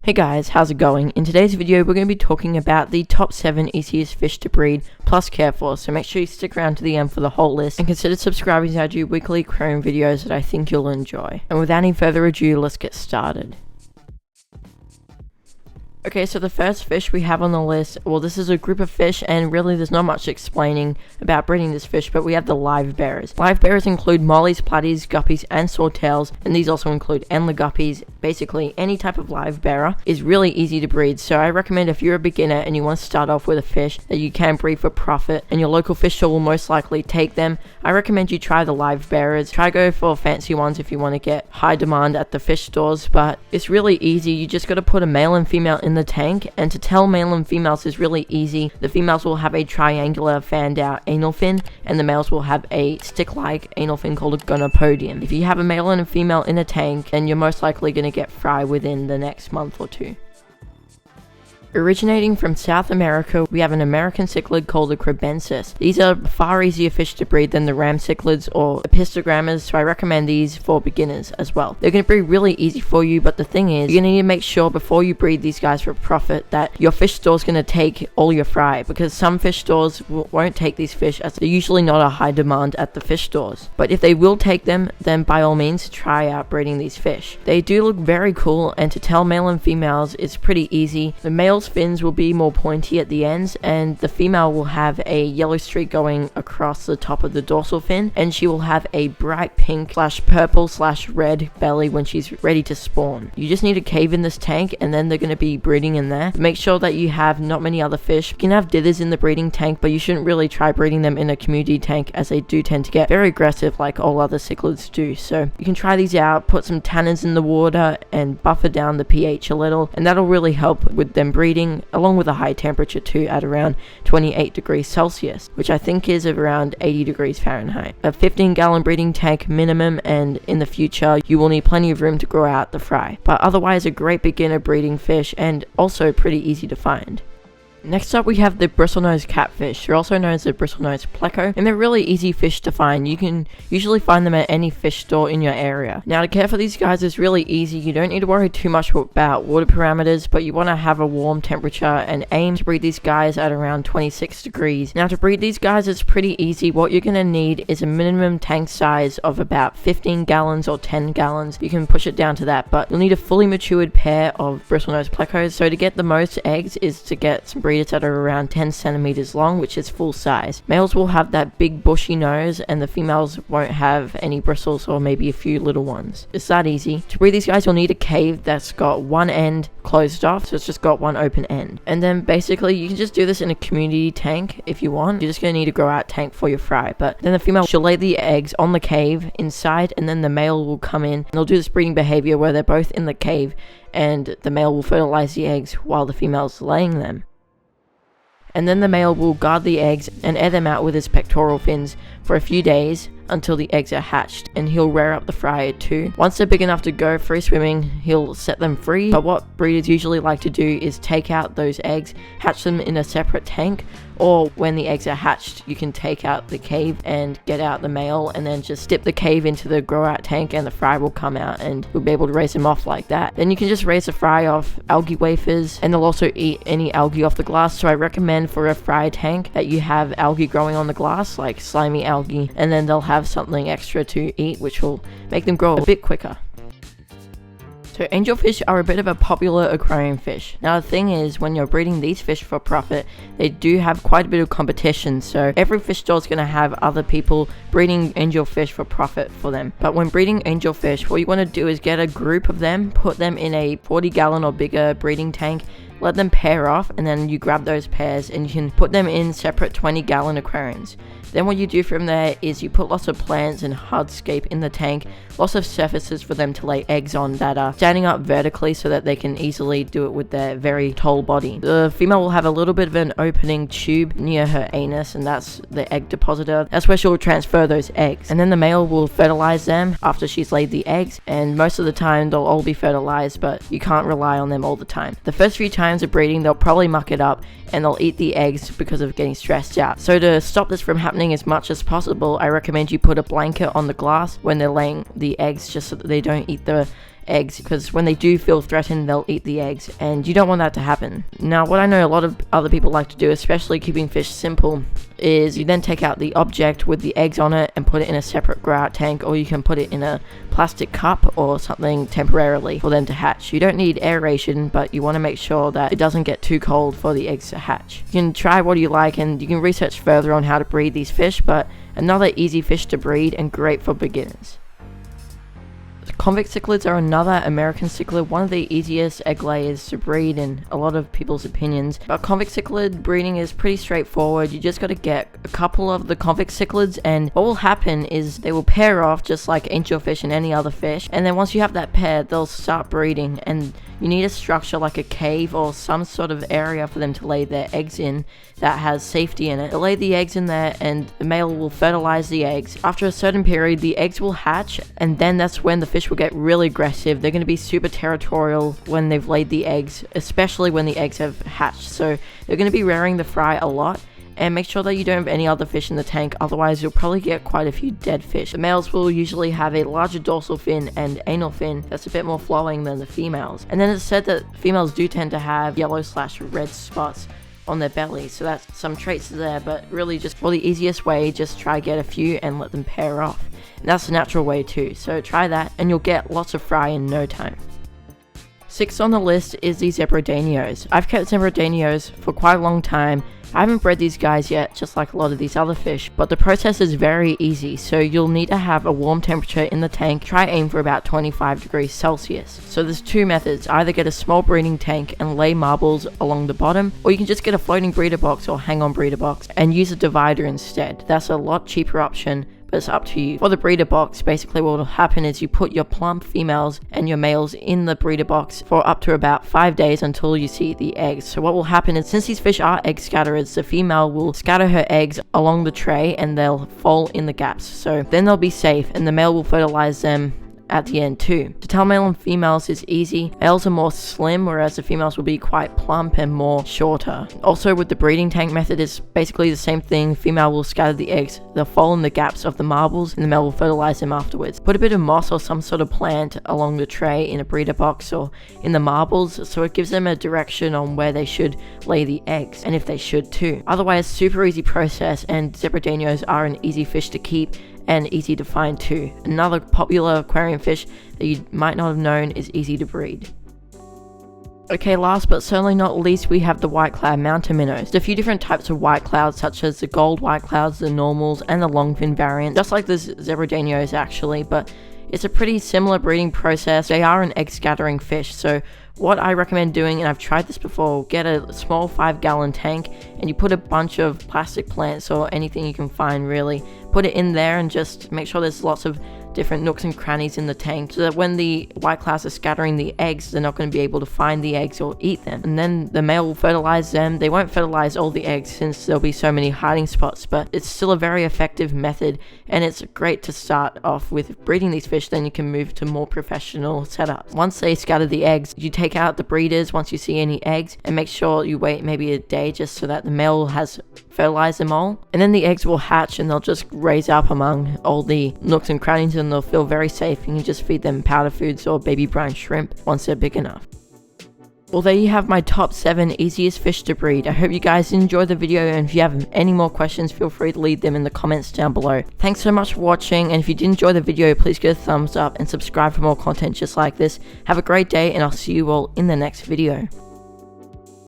Hey guys, how's it going? In today's video we're going to be talking about the top 7 easiest fish to breed plus care for, so make sure you stick around to the end for the whole list and consider subscribing as I do weekly aquarium videos that I think you'll enjoy. And without any further ado, let's get started. Okay, so the first fish we have on the list, well, this is a group of fish, and really there's not much explaining about breeding this fish, but we have the Livebearers. Livebearers include mollies, platies, guppies, and swordtails, and these also include endler guppies. Basically, any type of Livebearer is really easy to breed, so I recommend if you're a beginner and you want to start off with a fish that you can breed for profit, and your local fish store will most likely take them, I recommend you try the Livebearers. Try go for fancy ones if you want to get high demand at the fish stores, but it's really easy. You just got to put a male and female in the tank, and to tell male and females is really easy. The females will have a triangular fanned out anal fin, and the males will have a stick-like anal fin called a gonopodium. If you have a male and a female in a tank, then you're most likely going to get fry within the next month or two. Originating from South America, we have an American cichlid called the Kribensis. These are far easier fish to breed than the ram cichlids or epistogrammers, so I recommend these for beginners as well. They're going to be really easy for you, but the thing is, you're going to need to make sure before you breed these guys for profit that your fish store is going to take all your fry, because some fish stores won't take these fish as they're usually not a high demand at the fish stores. But if they will take them, then by all means try out breeding these fish. They do look very cool, and to tell male and females is pretty easy. The male's fins will be more pointy at the ends, and the female will have a yellow streak going across the top of the dorsal fin, and she will have a bright pink / purple / red belly when she's ready to spawn. You just need to cave in this tank, and then they're going to be breeding in there. Make sure that you have not many other fish. You can have dithers in the breeding tank, but you shouldn't really try breeding them in a community tank, as they do tend to get very aggressive like all other cichlids do. So you can try these out, put some tannins in the water and buffer down the pH a little, and that'll really help with them breeding, along with a high temperature too, at around 28 degrees Celsius, which I think is around 80 degrees Fahrenheit. A 15-gallon breeding tank minimum, and in the future you will need plenty of room to grow out the fry. But otherwise a great beginner breeding fish, and also pretty easy to find. Next up we have the Bristlenose Catfish. They're also known as the Bristlenose Pleco, and they're really easy fish to find. You can usually find them at any fish store in your area. Now, to care for these guys is really easy. You don't need to worry too much about water parameters, but you want to have a warm temperature and aim to breed these guys at around 26 degrees. Now, to breed these guys is pretty easy. What you're going to need is a minimum tank size of about 15 gallons or 10 gallons. You can push it down to that, but you'll need a fully matured pair of Bristlenose Plecos. So to get the most eggs is to get some breeders that are around 10 centimeters long, which is full size. Males will have that big bushy nose, and the females won't have any bristles or maybe a few little ones. It's that easy. To breed these guys, you'll need a cave that's got one end closed off, so it's just got one open end. And then basically you can just do this in a community tank if you want. You're just going to need a grow out tank for your fry, but then the female, she'll lay the eggs on the cave inside, and then the male will come in and they'll do this breeding behavior where they're both in the cave, and the male will fertilize the eggs while the female's laying them. And then the male will guard the eggs and air them out with his pectoral fins for a few days until the eggs are hatched, and he'll rear up the fry too. Once they're big enough to go free swimming, he'll set them free. But what breeders usually like to do is take out those eggs, hatch them in a separate tank, or when the eggs are hatched, you can take out the cave and get out the male, and then just dip the cave into the grow out tank, and the fry will come out, and you'll be able to raise them off like that. Then you can just raise the fry off algae wafers, and they'll also eat any algae off the glass. So I recommend for a fry tank that you have algae growing on the glass, like slimy algae, and then they'll have something extra to eat, which will make them grow a bit quicker. So angelfish are a bit of a popular aquarium fish. Now the thing is, when you're breeding these fish for profit, they do have quite a bit of competition, so every fish store is going to have other people breeding angelfish for profit for them. But when breeding angelfish, what you want to do is get a group of them, put them in a 40-gallon or bigger breeding tank, let them pair off, and then you grab those pairs and you can put them in separate 20-gallon aquariums. Then what you do from there is you put lots of plants and hardscape in the tank, lots of surfaces for them to lay eggs on that are standing up vertically so that they can easily do it with their very tall body. The female will have a little bit of an opening tube near her anus, and that's the egg depositor. That's where she'll transfer those eggs. And then the male will fertilize them after she's laid the eggs, and most of the time they'll all be fertilized, but you can't rely on them all the time. The first few times of breeding, they'll probably muck it up and they'll eat the eggs because of getting stressed out. So to stop this from happening as much as possible, I recommend you put a blanket on the glass when they're laying the eggs, just so that they don't eat the eggs, because when they do feel threatened, they'll eat the eggs, and you don't want that to happen. Now, what I know a lot of other people like to do, especially keeping fish simple, is you then take out the object with the eggs on it and put it in a separate grow out tank, or you can put it in a plastic cup or something temporarily for them to hatch. You don't need aeration, but you want to make sure that it doesn't get too cold for the eggs to hatch. You can try what you like, and you can research further on how to breed these fish, but another easy fish to breed and great for beginners. Convict cichlids are another American cichlid, one of the easiest egg layers to breed in a lot of people's opinions. But convict cichlid breeding is pretty straightforward. You just got to get a couple of the convict cichlids, and what will happen is they will pair off just like angelfish and any other fish, and then once you have that pair, they'll start breeding, and you need a structure like a cave or some sort of area for them to lay their eggs in that has safety in it. They'll lay the eggs in there, and the male will fertilize the eggs. After a certain period, the eggs will hatch, and then that's when the fish will get really aggressive. They're going to be super territorial when they've laid the eggs, especially when the eggs have hatched. So they're going to be rearing the fry a lot, and make sure that you don't have any other fish in the tank, otherwise you'll probably get quite a few dead fish. The males will usually have a larger dorsal fin and anal fin that's a bit more flowing than the females. And then it's said that females do tend to have yellow/red spots on their belly, so that's some traits there, but really just for the easiest way, just try get a few and let them pair off. And that's the natural way too, so try that and you'll get lots of fry in no time. 6th on the list is the zebra Danios. I've kept zebra Danios for quite a long time. I haven't bred these guys yet, just like a lot of these other fish, but the process is very easy. So you'll need to have a warm temperature in the tank. Try aim for about 25 degrees Celsius. So there's two methods: either get a small breeding tank and lay marbles along the bottom, or you can just get a floating breeder box or hang on breeder box and use a divider instead. That's a lot cheaper option, but it's up to you. For the breeder box, basically what will happen is you put your plump females and your males in the breeder box for up to about 5 days until you see the eggs. So what will happen is, since these fish are egg scatterers, the female will scatter her eggs along the tray and they'll fall in the gaps. So then they'll be safe, and the male will fertilize them at the end too. To tell male and females is easy. Males are more slim, whereas the females will be quite plump and more shorter. Also with the breeding tank method, it's basically the same thing. Female will scatter the eggs, they'll fall in the gaps of the marbles, and the male will fertilize them afterwards. Put a bit of moss or some sort of plant along the tray in a breeder box or in the marbles, so it gives them a direction on where they should lay the eggs, and if they should too. Otherwise, super easy process, and zebra Danios are an easy fish to keep and easy to find too. Another popular aquarium fish that you might not have known is easy to breed. Okay, last but certainly not least, we have the white cloud mountain minnows. There's a few different types of white clouds, such as the gold white clouds, the normals, and the longfin variant, just like the zebra Danios actually, but it's a pretty similar breeding process. They are an egg scattering fish, so what I recommend doing, and I've tried this before, get a small 5-gallon tank and you put a bunch of plastic plants or anything you can find really, put it in there and just make sure there's lots of different nooks and crannies in the tank, so that when the white clouds are scattering the eggs, they're not going to be able to find the eggs or eat them. And then the male will fertilize them. They won't fertilize all the eggs since there'll be so many hiding spots, but it's still a very effective method, and it's great to start off with breeding these fish. Then you can move to more professional setups. Once they scatter the eggs, you take out the breeders once you see any eggs, and make sure you wait maybe a day just so that the male has fertilized them all, and then the eggs will hatch and they'll just raise up among all the nooks and crannies, and they'll feel very safe. You can just feed them powder foods or baby brine shrimp once they're big enough. Well, there you have my top 7 easiest fish to breed. I hope you guys enjoyed the video, and if you have any more questions, feel free to leave them in the comments down below. Thanks so much for watching, and if you did enjoy the video, please give it a thumbs up and subscribe for more content just like this. Have a great day, and I'll see you all in the next video.